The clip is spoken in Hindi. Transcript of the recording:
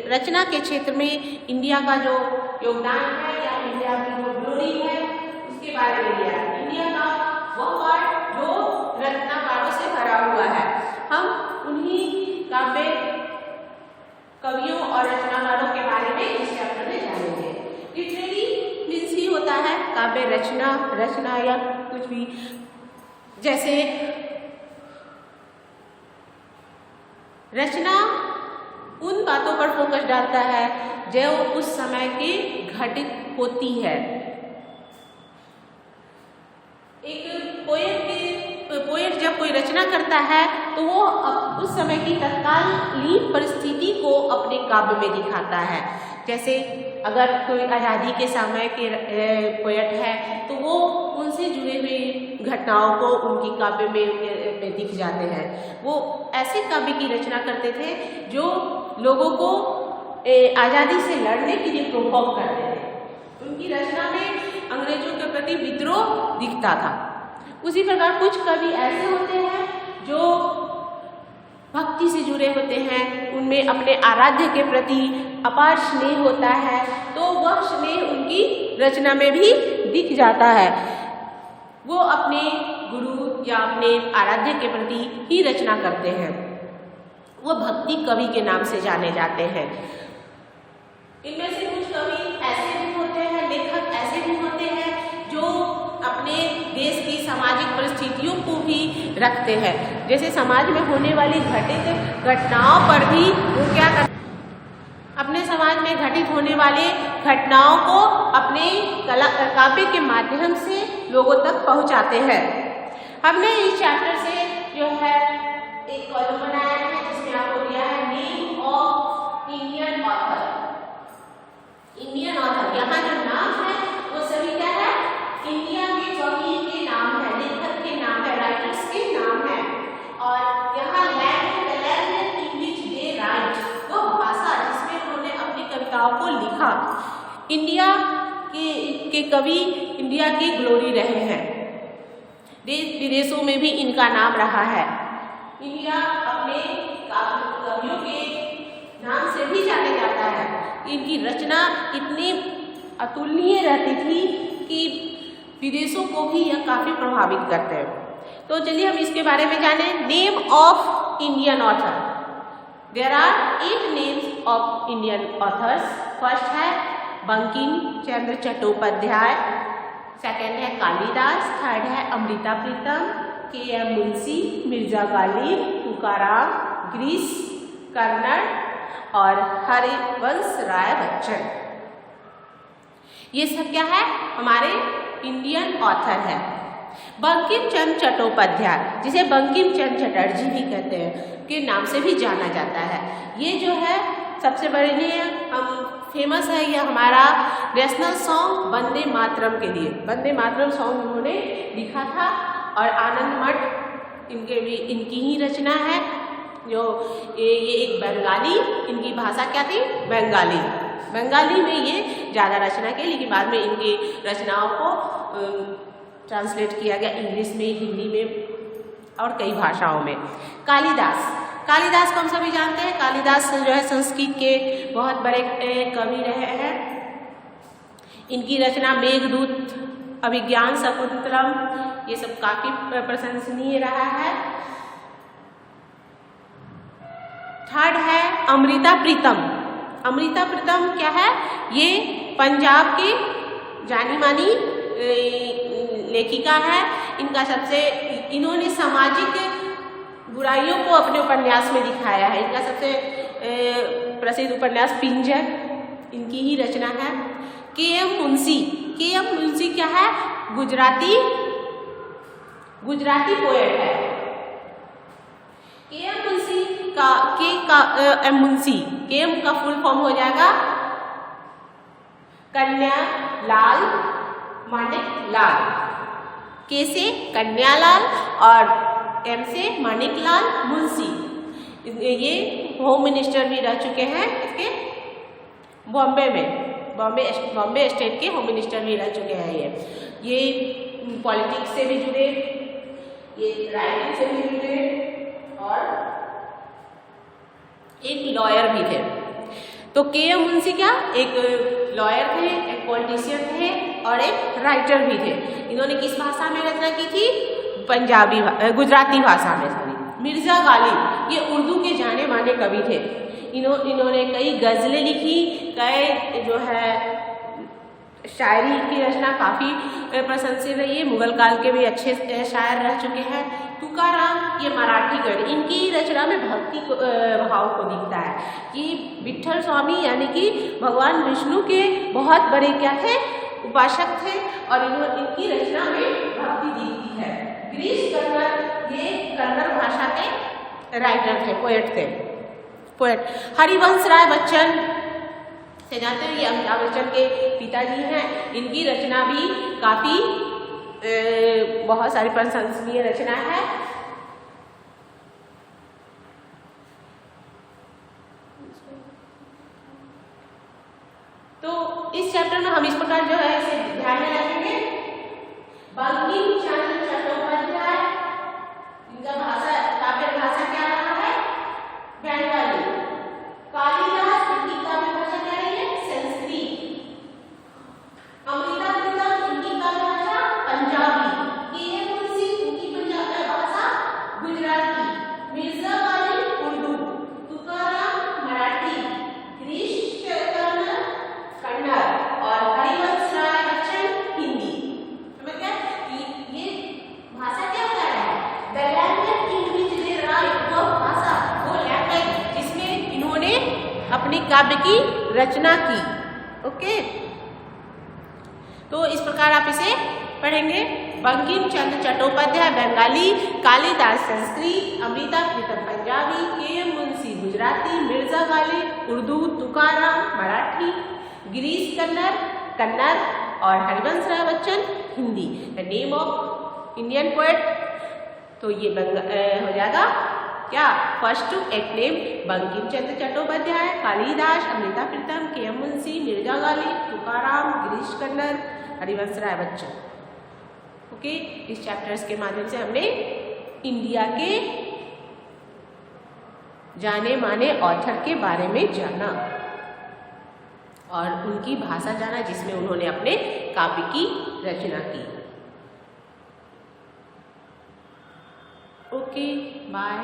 रचना के क्षेत्र में इंडिया का जो योगदान है या इंडिया की जो ग्लोरी है उसके बारे में लिया। इंडिया का वह पार्ट जो रचनाकारों से भरा हुआ है, हम उन्हीं काव्य कवियों और रचनाकारों के बारे में इस चैप्टर में जानेंगे। लिटरेरी मीन्स ही होता है काव्य रचना या कुछ भी, जैसे रचना उन बातों पर फोकस डालता है जो उस समय की घटित होती है। एक पोएट जब कोई रचना करता है तो वो उस समय की तत्कालीन परिस्थिति को अपने काव्य में दिखाता है। जैसे अगर कोई आज़ादी के समय के पोएट है तो वो उनसे जुड़े हुए घटनाओं को उनकी काव्य में दिख जाते हैं। वो ऐसे काव्य की रचना करते थे जो लोगों को आज़ादी से लड़ने के लिए प्रोवोक करते थे। उनकी रचना में अंग्रेजों के प्रति विद्रोह दिखता था। उसी प्रकार कुछ कवि ऐसे होते हैं जो भक्ति से जुड़े होते हैं, उनमें अपने आराध्य के प्रति अपार स्नेह होता है, तो वह स्नेह उनकी रचना में भी दिख जाता है। वो अपने गुरु या अपने आराध्य के प्रति ही रचना करते हैं। वो भक्ति कवि के नाम से जाने जाते हैं। इनमें से कुछ कवि ऐसे भी होते हैं, लेखक ऐसे भी होते हैं जो अपने देश की सामाजिक परिस्थितियों को भी रखते हैं। जैसे समाज में होने वाली घटित घटनाओं पर भी वो क्या करते, अपने समाज में घटित होने वाले घटनाओं को अपने काव्य के माध्यम से लोगों तक पहुंचाते हैं। हमने इस चैप्टर से जो है एक कॉलम बनाया है जिसमें आपको दिया है name of Indian author. Indian author, यहाँ जो नाम है वो सभी क्या है, इंडिया के कवि के नाम है, लेखक के नाम है, राइटर्स के नाम है। और यहाँ land in which they right, वो भाषा जिसमें उन्होंने अपनी कविताओं को लिखा। इंडिया के कवि इंडिया की ग्लोरी रहे हैं, देश विदेशों में भी इनका नाम रहा है। इंडिया अपने कवियों के नाम से भी जाने जाता है। इनकी रचना इतनी अतुलनीय रहती थी कि विदेशों को भी यह काफ़ी प्रभावित करते हैं। तो चलिए हम इसके बारे में जानें। Name of Indian author, there are 8 names of Indian authors. First है बंकिम चंद्र चट्टोपाध्याय, सेकेंड है कालिदास, थर्ड है अमृता प्रीतम, के.एम. मुंशी, मिर्जा गालिब, तुकाराम, गिरीश कर्नाड और हरिवंश राय बच्चन। ये सब क्या है, हमारे इंडियन ऑथर है। बंकिम चंद्र चट्टोपाध्याय, जिसे बंकिम चंद्र चटर्जी भी कहते हैं, के नाम से भी जाना जाता है। ये जो है सबसे बड़े हम फेमस है, यह हमारा नेशनल सॉन्ग वंदे मातरम के लिए, वंदे मातरम सॉन्ग उन्होंने लिखा था। और आनंद मठ इनकी ही रचना है। जो ये एक बंगाली, इनकी भाषा क्या थी, बंगाली में ये ज़्यादा रचना की, लेकिन बाद में इनकी रचनाओं को ट्रांसलेट किया गया इंग्लिश में, हिंदी में और कई भाषाओं में। कालिदास को हम सभी जानते हैं। कालिदास जो है संस्कृत के बहुत बड़े कवि रहे हैं। इनकी रचना मेघदूत, अभिज्ञान शाकुंतलम, ये सब काफ़ी प्रशंसनीय रहा है। थर्ड है अमृता प्रीतम। अमृता प्रीतम क्या है, ये पंजाब की जानी मानी लेखिका है। इन्होंने सामाजिक बुराइयों को अपने उपन्यास में दिखाया है। इनका सबसे प्रसिद्ध उपन्यास पिंजर इनकी ही रचना है। के.एम. मुंशी क्या है, गुजराती पोएट है। के.एम. मुंशी के.एम. का फुल फॉर्म हो जाएगा कन्यालाल माणिकलाल। के से कन्यालाल और एम से माणिकलाल मुंशी। ये होम मिनिस्टर भी रह चुके हैं इसके बॉम्बे स्टेट के होम मिनिस्टर भी रह चुके हैं। ये पॉलिटिक्स से भी जुड़े, ये राइटिंग से भी जुड़े और एक लॉयर भी थे। तो के.एम. मुंशी क्या एक लॉयर थे, एक पॉलिटिशियन थे और एक राइटर भी थे। इन्होंने किस भाषा में रचना की थी? गुजराती भाषा में। सॉरी, मिर्जा गालिब ये उर्दू के जाने माने कवि थे। इन्होंने कई गज़लें लिखी, कई जो है शायरी की रचना काफ़ी प्रशंसित रही है। मुगल काल के भी अच्छे शायर रह चुके हैं। तुकाराम ये मराठी कवि, इनकी रचना में भक्ति भाव को दिखता है कि विठल स्वामी यानी कि भगवान विष्णु के बहुत बड़े क्या थे? उपासक थे और इनकी रचना में भक्ति दिखती है। गिरीश कर्नर ये कन्नड़ भाषा के राइटर थे, पोएट। हरिवंश राय बच्चन से जानते हो, ये अमिताभ बच्चन के पिताजी हैं। इनकी रचना भी काफ़ी बहुत सारी प्रशंसनीय रचना है। तो इस चैप्टर में हम इस प्रकार जो है इसे ध्यान में रखेंगे। बंकिम चंद्र चट्टोपाध्याय, इनका काव्य भाषा क्या रहा है? बंगाली। कालिदास, इनकी काव्य भाषा क्या रही है? संस्कृत। अमृता प्रीतम, इनकी काव्य भाषा पंजाबी। के.एम. मुंशी, इनकी भाषा गुजराती। मिर्जा गालिब उर्दू, तुकाराम मराठी, गिरीश कर्नर कन्नड़ और हरिवंश राय बच्चन हिंदी। समझ गए? ये भाषा क्या होता है? The language in which they right, वो भाषा, वो लैंग्वेज जिसमें इन्होंने अपनी काव्य की रचना की। ओके, तो इस प्रकार आप इसे पढ़ेंगे। बंकिम चंद्र चट्टोपाध्याय बंगाली, कालिदास संस्कृत, अमृता प्रीतम पंजाबी, के.एम. मुंशी गुजराती, मिर्जा गालिब उर्दू, तुकाराम मराठी, गिरीश कन्नड़ और Harivansh Rai Bachchan Hindi. The name of Indian poet, तो ये हो जाएगा क्या? फर्स्ट एक name Bankim Chandra Chattopadhyay, Kalidasa, Amrita Pritam, K M. Munshi, Mirza Ghalib, Tukaram, Girish Karnad, Harivansh Rai Bachchan. Okay, इस चैप्टर्स के माध्यम से हमने इंडिया के जाने माने ऑथर के बारे में जाना और उनकी भाषा जाना जिसमें उन्होंने अपने काव्य की रचना की। Okay, bye.